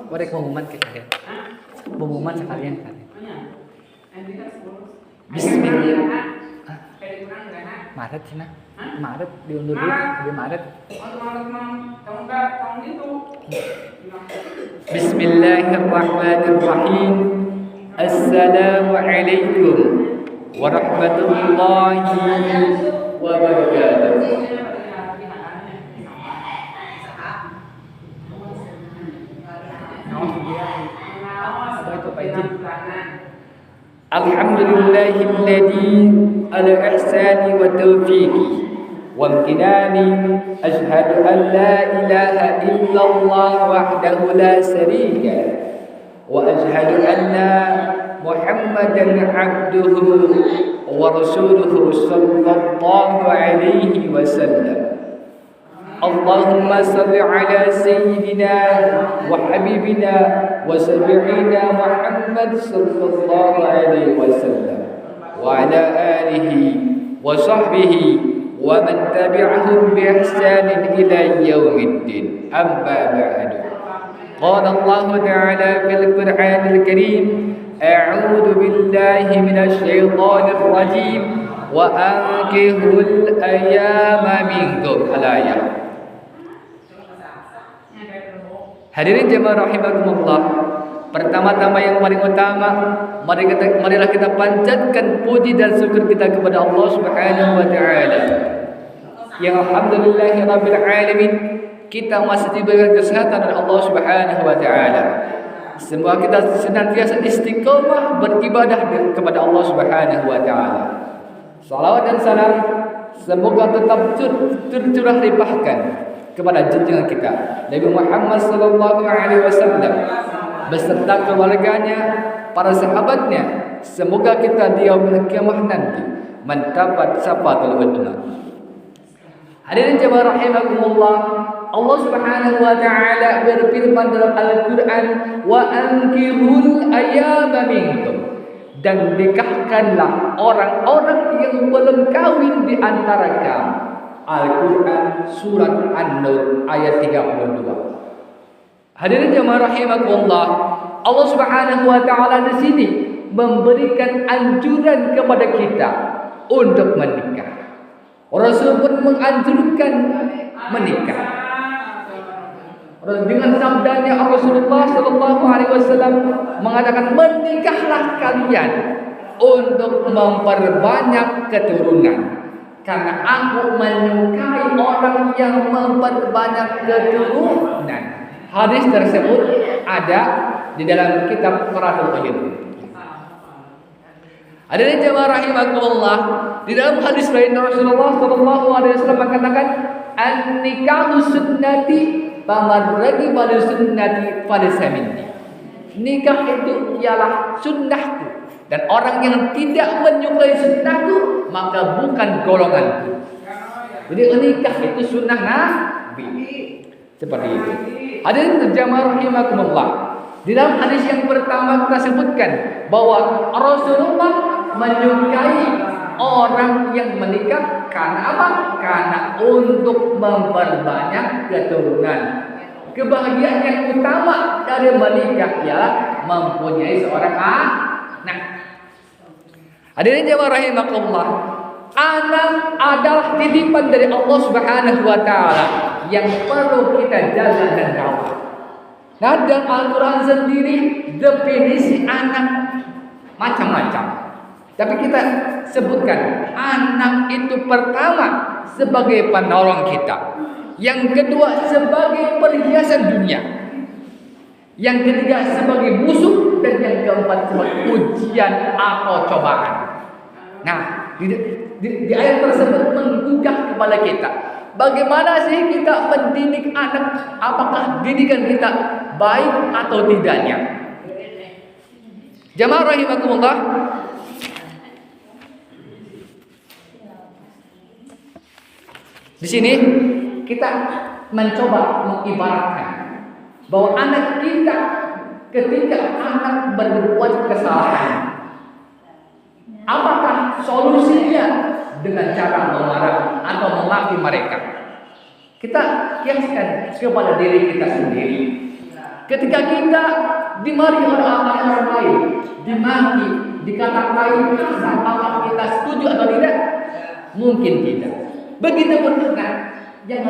Mereka pengumuman ke kalian. Pengumuman sekalian kalian. Bismillah. Maret cina. Maret diundur di Maret. Bismillahirrahmanirrahim. Assalamualaikum warahmatullahi wabarakatuh. Alhamdulillahilladzi ala ihsani wa taufiqi wa amtinani ashhadu an la ilaha illallah wahdahu la syarika wa ashhadu anna Muhammadan abduhu wa rasuluhu sallallahu alaihi wasallam. Allahumma salli ala sayyidina wa habibina wa sabi'ina Muhammad sallallahu alaihi wasallam wa ala alihi wa sahbihi wa man tabi'ahum bi ihsanin ila yaumiddin. Amma ba'du. Qala Allah ta'ala fil Qur'anil Karim, a'udzu billahi minasy syaithanir rajim wa ankihul ayyama minkum. Al-ayat. Hadirin jemaah rahimakumullah, pertama-tama yang paling utama, marilah kita panjatkan puji dan syukur kita kepada Allah Subhanahu wa taala. Yang alhamdulillahirabbil alamin, kita masih diberikan kesehatan oleh Allah Subhanahu wa taala. Semoga kita senantiasa istiqomah beribadah kepada Allah Subhanahu wa taala. Salawat dan salam semoga tetap tercurah limpahkan kepada junjungan kita Nabi Muhammad sallallahu alaihi wasallam beserta keluarganya, para sahabatnya. Semoga kita di yaumul kiamah nanti mendapat syafaat ulama. Hadirin jemaah rahimakumullah, Allah Subhanahu wa taala berfirman dalam Al-Qur'an, wa ankihul ayyama minkum, dan nikahkanlah orang-orang yang belum kawin di antara kamu. Al-Quran surat An-Nur ayat 32. Hadirin jemaah rahimakumullah, Allah Subhanahu wa taala di sini memberikan anjuran kepada kita untuk menikah. Rasul pun menganjurkan menikah. Dengan sabdanya Rasulullah sallallahu alaihi wasallam mengatakan, menikahlah kalian untuk memperbanyak keturunan. Karena aku menyukai orang yang memperbanyak keturunan. Hadis tersebut ada di dalam kitab Quratul Qayyim. Hadirin jemaah rahimakumullah, di dalam hadis lain Rasulullah sallallahu alaihi wasallam mengatakan, an-nikahu sunnati faman raghiba an sunnati falaysa minni. Nikah itu ialah sunnahku, dan orang yang tidak menyukai sunnahku maka bukan golonganku. Jadi nikah itu sunnah Nabi. Seperti itu. Hadirin jemaah rahimakumullah, di dalam hadis yang pertama kita sebutkan bahwa Rasulullah menyukai orang yang menikah karena apa? Karena untuk memperbanyak keturunan. Kebahagiaan yang utama dari menikah ialah mempunyai seorang anak. Hadirin jemaah rahimakumullah, anak adalah titipan dari Allah Subhanahu wa taala yang perlu kita jaga dan rawat. Nah, dalam Al-Qur'an sendiri definisi anak macam-macam. Tapi kita sebutkan anak itu pertama sebagai penolong kita. Yang kedua sebagai perhiasan dunia. Yang ketiga sebagai musuh, dan yang keempat sebagai ujian atau cobaan. Nah, di ayat tersebut menggugah kepala kita. Bagaimana sih kita mendidik anak? Apakah didikan kita baik atau tidaknya? Jamaah rahimakumullah, di sini kita mencoba mengibaratkan bahwa anak kita ketika anak berbuat kesalahan, apakah solusinya dengan cara memarah atau memaki mereka? Kita kiaskan kepada diri kita sendiri. Ketika kita dimarahi oleh orang lain, dimaki, dikata-katai kasar, maka kita setuju atau tidak? Mungkin tidak. Begitu pun dengan yang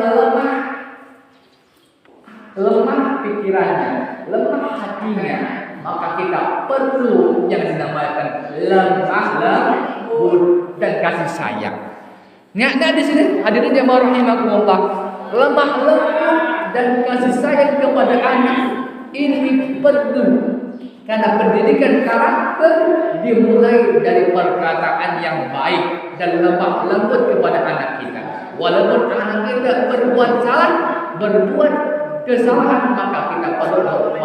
lemah pikirannya, lemah hatinya, maka kita perlu yang dinamakan lemah lembut dan kasih sayang. Nah di sini hadirin jamaah rahimakumullah, lemah lembut dan kasih sayang kepada anak ini perlu, karena pendidikan karakter dimulai dari perkataan yang baik dan lemah lembut kepada anak kita. Walaupun anak kita berbuat salah, berbuat kesalahan, maka kita perlu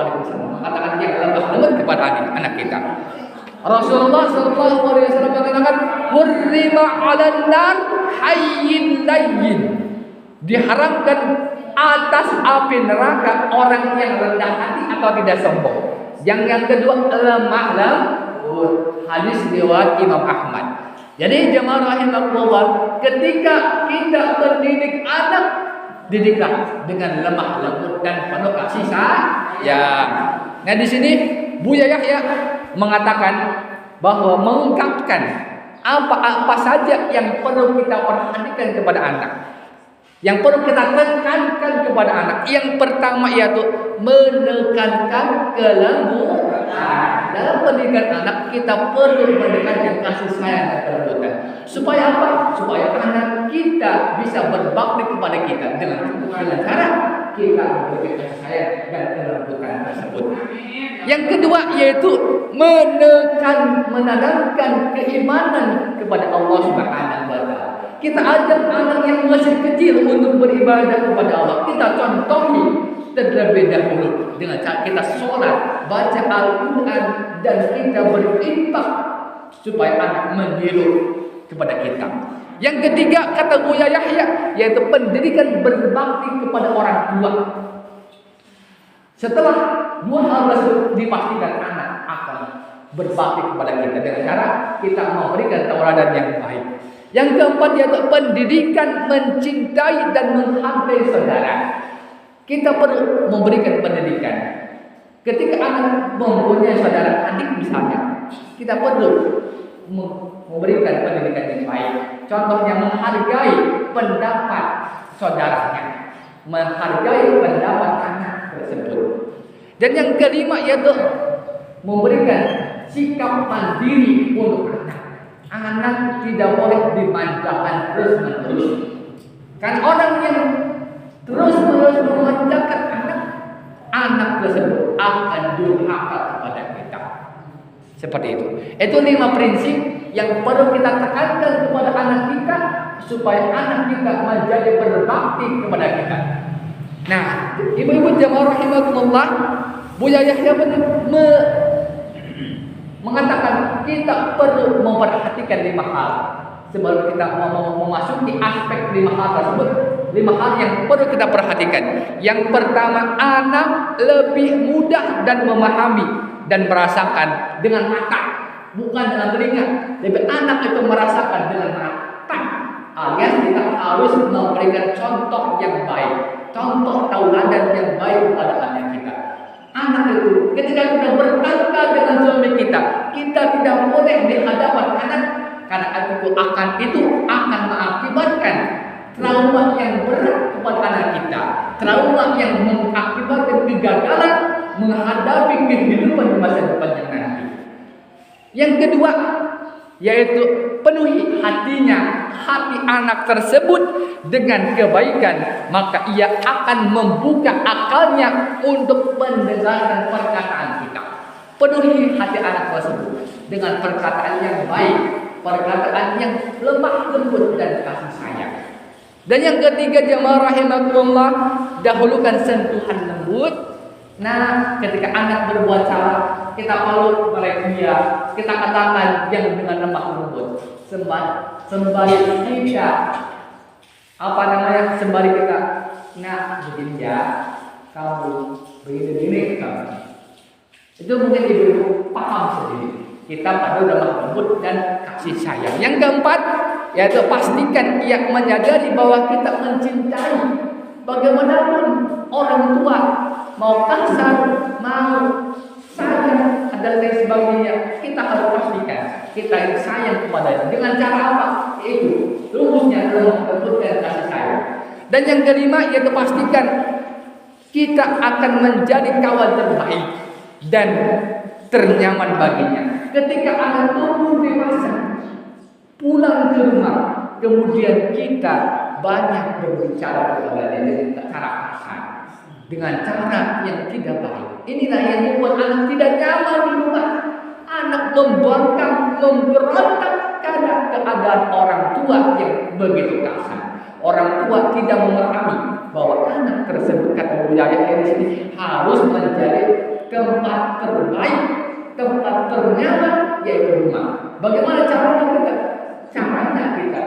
mengatakan yang lemah lembut kepada anak kita. Rasulullah SAW mengatakan, "Hurrima 'alan nar hayyin layyin." Diharamkan atas api neraka orang yang rendah hati atau tidak sombong. Yang kedua, lemah lembut. Hadis riwayat Imam Ahmad. Jadi jemaah rahimakumullah, ketika kita mendidik anak, didiklah dengan lemah lembut dan penuh kasih sayang. Nah di sini Buya Yahya mengatakan bahwa mengungkapkan apa saja yang perlu kita perhatikan kepada anak, yang perlu kita tekankan kepada anak. Yang pertama yaitu menekankan kelembutan. Dalam pendidikan anak kita perlu menekankan kasih sayang dan kelembutan. Supaya apa? Supaya anak kita bisa berbakti kepada kita dengan cara kita memberikan kasih sayang dan kelembutan tersebut. Yang kedua yaitu menanamkan keimanan kepada Allah Subhanahu wa taala. Kita ajak anak yang masih kecil untuk beribadah kepada Allah. Kita contohi terlebih dahulu dengan cara kita sholat, baca Al-Quran, dan kita berinfak supaya anak meniru kepada kita. Yang ketiga kata Buya Yahya yaitu pendidikan berbakti kepada orang tua. Setelah dua hal tersebut dipastikan anak akan berbakti kepada kita dengan cara kita memberikan tauladan yang baik. Yang keempat yaitu pendidikan mencintai dan menghargai saudara. Kita perlu memberikan pendidikan. Ketika anak mempunyai saudara adik misalnya, kita perlu memberikan pendidikan yang baik. Contohnya menghargai pendapat saudaranya, menghargai pendapat anak tersebut. Dan yang kelima yaitu memberikan sikap mandiri untuk anak. Anak tidak boleh dimanjakan terus-menerus. Kan orang yang terus-menerus memanjakan anak tersebut akan durhaka kepada kita. Seperti itu. Itu 5 prinsip yang perlu kita tekankan kepada anak kita supaya anak kita menjadi berbakti kepada kita. Nah, ibu-ibu jamaah rahimakumullah, Buya Yahya mengatakan kita perlu memperhatikan 5 hal sebelum kita memasuki aspek 5 hal tersebut. 5 hal yang perlu kita perhatikan. Yang pertama, anak lebih mudah dan memahami dan merasakan dengan mata, bukan dengan telinga. Lebih anak itu merasakan dengan mata. Alias kita harus memberikan contoh yang baik, contoh tauladan yang baik kepada anak kita. Anak itu ketika kita bertengkar dengan suami kita tidak boleh di hadapan anak, karena itu akan mengakibatkan trauma yang berat kepada anak kita, trauma yang mengakibatkan kegagalan menghadapi kehidupan di masa depan yang nanti. Yang kedua yaitu penuhi hati anak tersebut dengan kebaikan, maka ia akan membuka akalnya untuk mendengarkan perkataan kita. Penuhi hati anak tersebut dengan perkataan yang baik, perkataan yang lemah lembut dan kasih sayang. Dan yang ketiga jamaah rahimakumullah, dahulukan sentuhan lembut. Nah, ketika anak berbuat salah, kita peluk oleh dia, kita katakan yang dengan lemah lembut. Sembari kita sembari kita, nah begini ya, kamu begini kamu. Itu mungkin ibu paham sendiri. Kita perlu lemah lembut dan kasih sayang. Yang keempat yaitu pastikan ia menyadari bahwa kita mencintai. Bagaimanapun orang tua mau kasar, mau, sayang, dan lain sebagainya, kita harus pastikan kita yang sayang kepadanya. Dengan cara apa? Yaitu rumusnya adalah membentukkan kasih sayang. Dan yang kelima yaitu pastikan kita akan menjadi kawan terbaik dan ternyaman baginya. Ketika anak tumbuh dewasa, pulang ke rumah, kemudian kita banyak berbicara kepadanya dengan cara kasar, dengan cara yang tidak baik. Inilah yang membuat anak tidak nyaman di rumah. Anak membangkang, memberontak karena keadaan orang tua yang begitu kasar. Orang tua tidak memahami bahwa anak tersebut, kata budaya di sini, harus menjadi tempat terbaik, tempat ternyaman, yaitu rumah. Bagaimana caranya kita? Caranya kita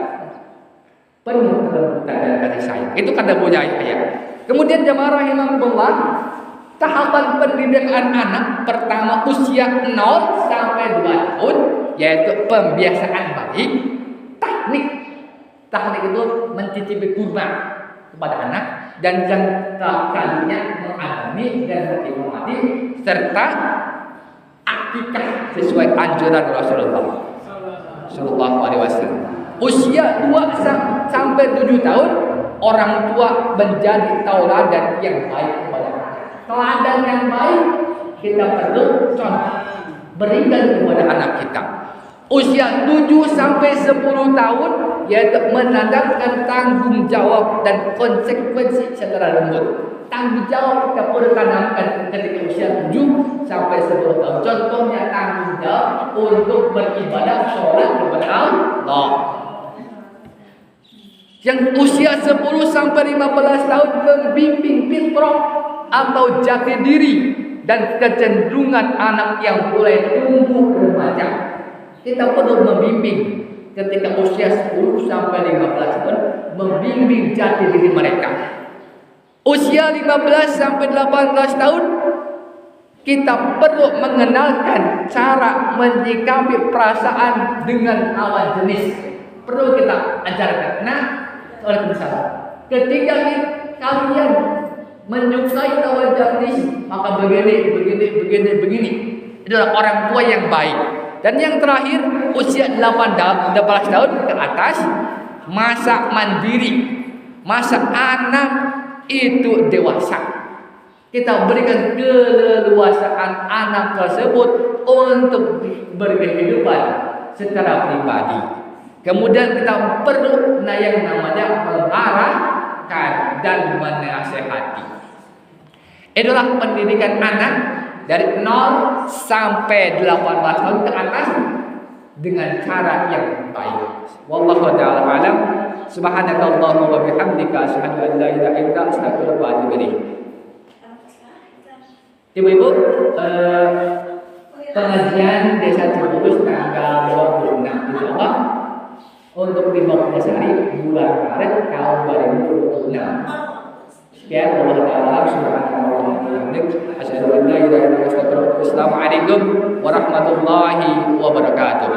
penuh kelembutan dan kasih sayang. Itu kata budaya ya. Kemudian jamaah rahimahullah, tahapan pendidikan anak pertama usia 0 sampai 2 tahun yaitu pembiasaan baik, teknik itu mencicipi kurma kepada anak, dan yang kalinya mengadami dan menghormati serta akikah sesuai anjuran Rasulullah Sallallahu Alaihi Wasallam. Usia 2 sampai 7 tahun orang tua menjadi tauladan yang baik kepada anak. Teladan yang baik kita perlu contoh berikan kepada anak kita. Usia 7 sampai 10 tahun yaitu menandakan tanggung jawab dan konsekuensi secara lembut. Tanggung jawab kita perlu tanamkan ketika usia 7 sampai 10 tahun. Contohnya tanggung jawab untuk beribadah sholat kepada Allah. Yang usia 10 sampai 15 tahun membimbing fitrah atau jati diri dan kecenderungan anak yang mulai tumbuh remaja. Kita perlu membimbing ketika usia 10 sampai 15 tahun, membimbing jati diri mereka. Usia 15 sampai 18 tahun kita perlu mengenalkan cara menyikapi perasaan dengan lawan jenis. Perlu kita ajarkan. Nah, Waalaikumsalam. Ketika kalian menyukai lawan jenis, maka begini. Itulah orang tua yang baik. Dan yang terakhir, usia 18 tahun ke atas, masa mandiri, masa anak itu dewasa. Kita berikan keleluasaan anak tersebut untuk berkehidupan secara pribadi. Kemudian kita perlu yang namanya mengarahkan dan menasehati. Itulah pendidikan anak dari 0 sampai 18 tahun ke atas dengan cara yang baik. Wallahu ta'ala alam. Subhanakallahumma wa bihamdika asyhadu an la ilaha illa anta astaghfiruka wa atubu ilaik. Ibu-ibu, pengajian Desa Cibubus tanggal 26 insyaallah untuk 15 hari bulan Maret tahun 2026. Sekian, Allah Ta'ala subhanahu wa ta'ala. Assalamualaikum warahmatullahi wabarakatuh.